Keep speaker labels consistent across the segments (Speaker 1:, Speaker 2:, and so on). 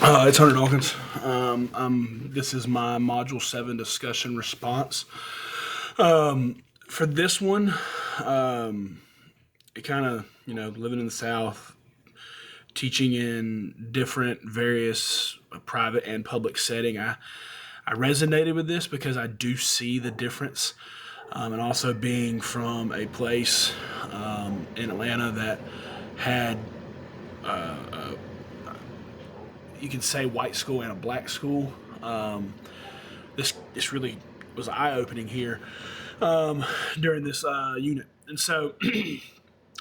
Speaker 1: It's Hunter Dawkins. This is my Module 7 discussion response. For this one, it kind of, living in the South, teaching in different, various private and public setting, I resonated with this because I do see the difference. And also being from a place in Atlanta that had you can say white school and a black school. Um, this really was eye opening here during this unit, and so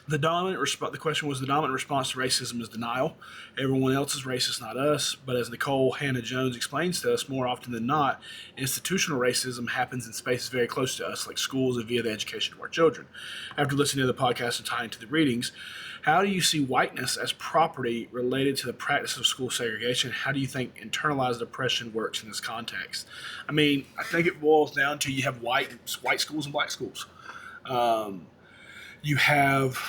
Speaker 1: the question was the dominant response to racism is denial. Everyone else is racist, not us. But as Nicole Hannah Jones explains to us, more often than not, institutional racism happens in spaces very close to us, like schools and via the education of our children. After listening to the podcast and tying to the readings, how do you see whiteness as property related to the practice of school segregation? How do you think internalized oppression works in this context? I mean, I think it boils down to you have white schools and black schools. Um, you have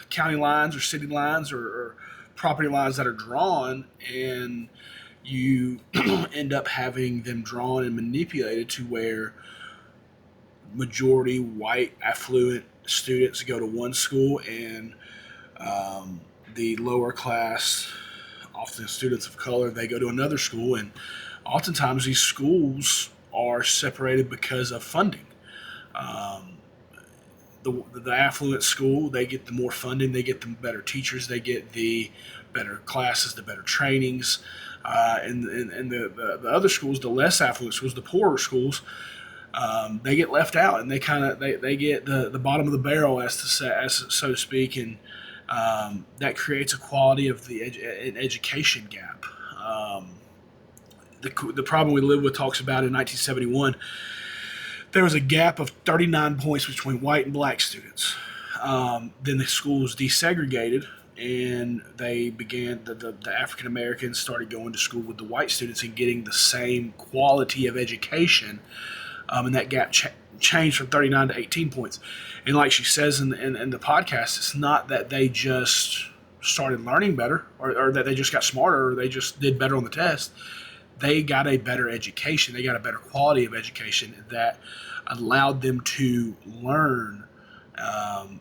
Speaker 1: county lines or city lines or property lines that are drawn, and you end up having them drawn and manipulated to where majority white affluent students go to one school, and um, the lower class, often students of color, they go to another school. And oftentimes these schools are separated because of funding. um, the affluent school, they get the more funding, they get the better teachers, they get the better classes, the better trainings. And the other schools, the less affluent schools, the poorer schools, they get left out, and they get the bottom of the barrel, as so to speak. And that creates a quality of an education gap. The problem we live with talks about in 1971 there was a gap of 39 points between white and black students. Then the schools desegregated, and they began the African Americans started going to school with the white students and getting the same quality of education. And that gap changed from 39 to 18 points. And like she says in the podcast, it's not that they just started learning better, or that they just got smarter, or they just did better on the test. They got a better education. They got a better quality of education that allowed them to learn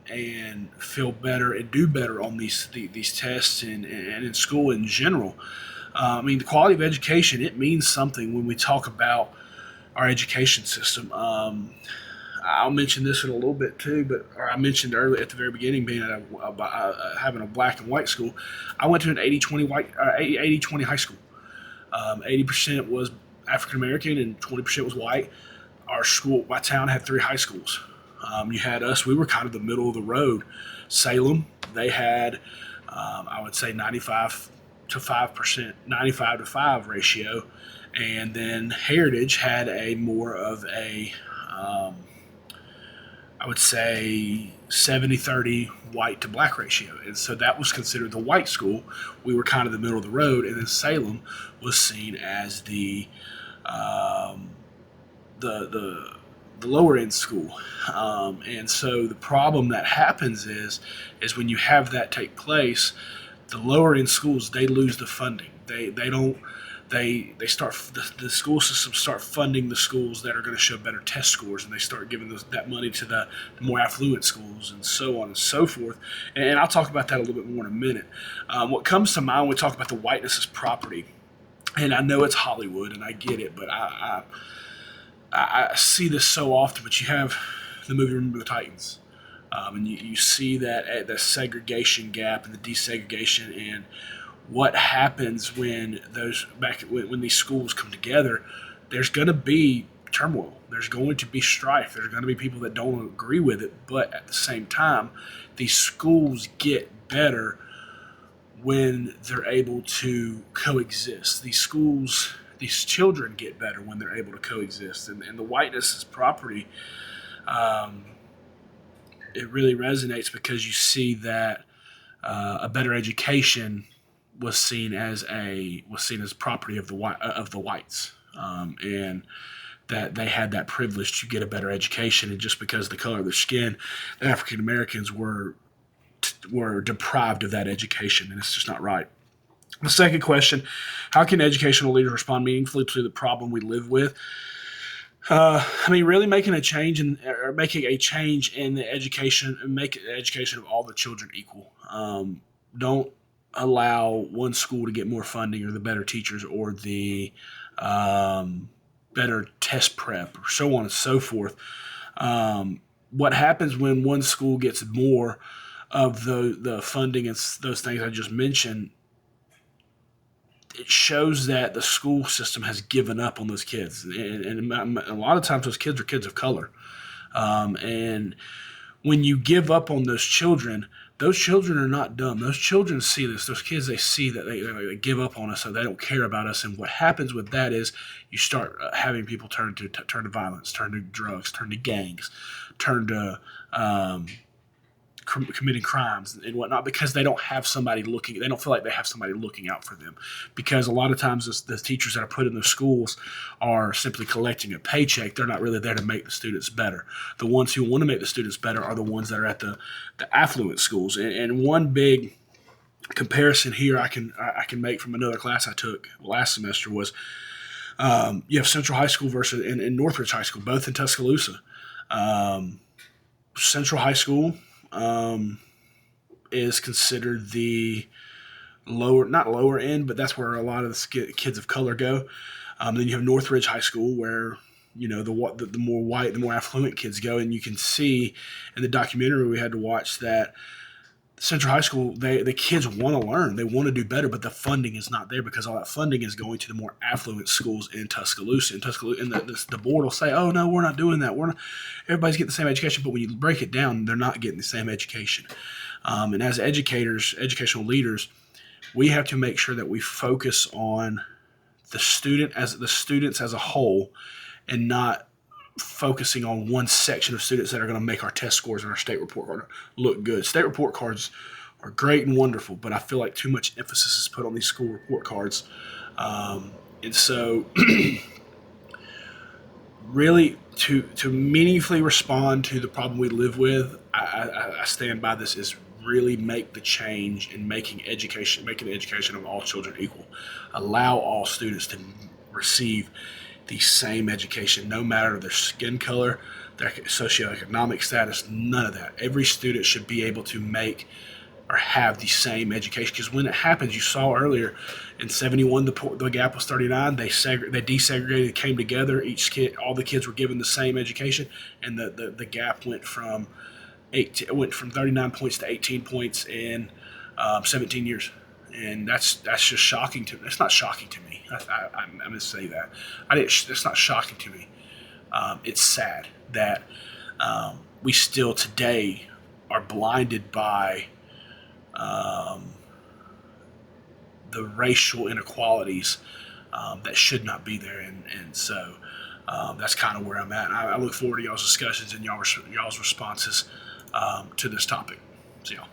Speaker 1: and feel better and do better on these tests and in school in general. I mean, the quality of education, it means something when we talk about our education system. I'll mention this in a little bit too, but or I mentioned earlier at the very beginning being at having a black and white school. I went to an 80-20 high school. 80% was African American and 20% was white. My town had three high schools. You had us, we were kind of the middle of the road. Salem, they had, I would say 95 to 5%, 95 to 5 ratio. And then Heritage had a more of a, I would say 70-30 white to black ratio. And so that was considered the white school. We were kind of the middle of the road. And then Salem was seen as um, the lower end school. And so the problem that happens is when you have that take place, the lower end schools, they lose the funding. They don't they start the school system start funding the schools that are going to show better test scores, and they start giving that money to the more affluent schools, and so on and so forth. And I'll talk about that a little bit more in a minute. What comes to mind when we talk about the whiteness as property, and I know it's Hollywood, and I get it, but I see this so often. But you have the movie Remember the Titans, and you see that the segregation gap and the desegregation, and what happens when when these schools come together. There's going to be turmoil. There's going to be strife. There's going to be people that don't agree with it. But at the same time, these schools get better when they're able to coexist. These children get better when they're able to coexist. And the whiteness is property. Um, it really resonates because you see that a better education was seen as property of the whites, and that they had that privilege to get a better education. And just because of the color of their skin, the African Americans were deprived of that education, and it's just not right. The second question: how can educational leaders respond meaningfully to the problem we live with? Really making a change or making a change in the education and make the education of all the children equal. Don't allow one school to get more funding or the better teachers or the um, better test prep or so on and so forth. What happens when one school gets more of the funding and those things I just mentioned? It shows that the school system has given up on those kids, and a lot of times those kids are kids of color. And when you give up on those children are not dumb. Those children see this. Those kids, they see that they give up on us, so they don't care about us. And what happens with that is you start having people turn to violence, turn to drugs, turn to gangs, turn to committing crimes and whatnot because they don't have somebody looking. They don't feel like they have somebody looking out for them, because a lot of times the teachers that are put in the schools are simply collecting a paycheck. They're not really there to make the students better. The ones who want to make the students better are the ones that are at the affluent schools. And one big comparison here I can make from another class I took last semester was you have Central High School versus and Northridge High School, both in Tuscaloosa. Um, Central High School um, is considered the not lower end, but that's where a lot of the kids of color go. Then you have Northridge High School, where the more white, the more affluent kids go, and you can see in the documentary we had to watch that Central High School, the kids want to learn, they want to do better, but the funding is not there because all that funding is going to the more affluent schools in Tuscaloosa. And the board will say, "Oh no, we're not doing that. We're not. Everybody's getting the same education." But when you break it down, they're not getting the same education. And as educators, educational leaders, we have to make sure that we focus on the students as a whole, and not focusing on one section of students that are going to make our test scores and our state report card look good. State report cards are great and wonderful, but I feel like too much emphasis is put on these school report cards. And so really to meaningfully respond to the problem we live with, I stand by this, is really make the change in making the education of all children equal. Allow all students to receive the same education, no matter their skin color, their socioeconomic status, none of that. Every student should be able to make or have the same education. Because when it happens, you saw earlier in '71, the gap was 39. They desegregated, came together. All the kids were given the same education, and the gap went from 39 points to 18 points in 17 years. And that's just shocking to me. It's not shocking to me. I'm going to say that. It's not shocking to me. It's sad that we still today are blinded by the racial inequalities that should not be there. And so that's kind of where I'm at. I look forward to y'all's discussions and y'all's responses to this topic. See y'all.